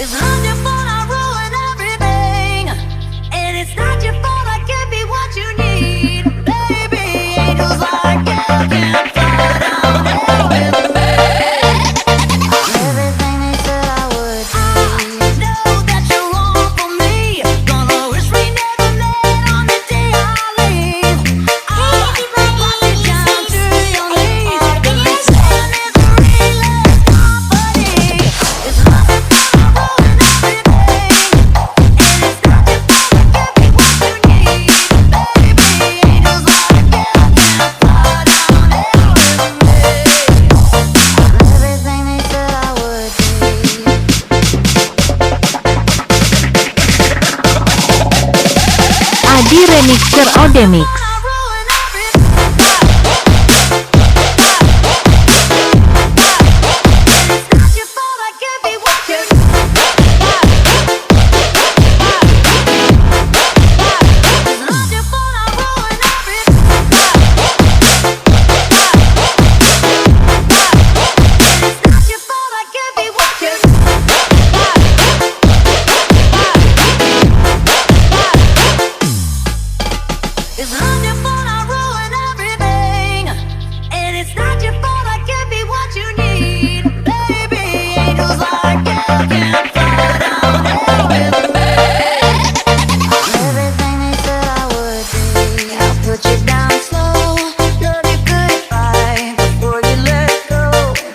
It's not your fault I ruin everything, and it's not your fault I can't be what you need. Baby, angels like you can fly down here with me. Everything they said I would do. I know that you're wrong for me. Gonna wish we never met on the day I leave. I'll rock you down to your knees. The big sun is a real company. It's not your fault I ruin everything, and it's not your fault I can't be what you need. Baby, angels like you can fly down here with me. Everything they said I would do. Adi Remixer Odemix. It's not your fault I ruin everything, and it's not your fault I can't be what you need. Baby, angels like you can fly down here with me. Everything they said I would do. I'll put you down slow, love you goodbye before you let go.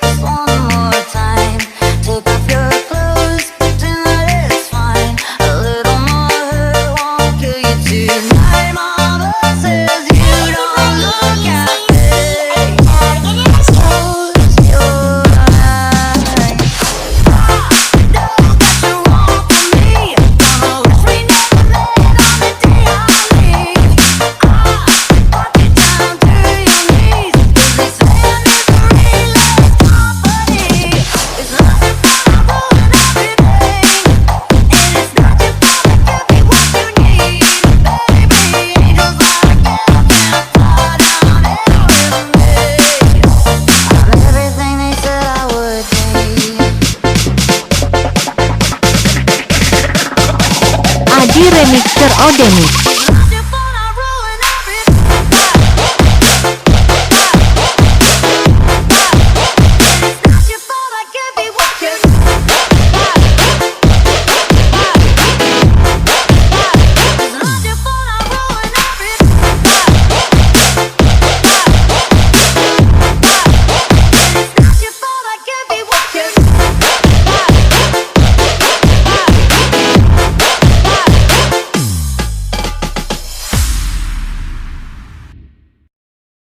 Just one more time, take off your clothes, pretend that it's fine. A little more hurt won't kill you tonight, mama says you don't look happy. Close your eyes. I know that you're wrong for me. Gonna wish we never met on the day I leave. I walk you down to your knees, 'cause they say misery loves company. It's not your fault I ruin everything, and it's not your fault I can't be what you need. Baby, angels like you can fly down here with me. I'm everything they said I would be. Adi Remixer Odemix.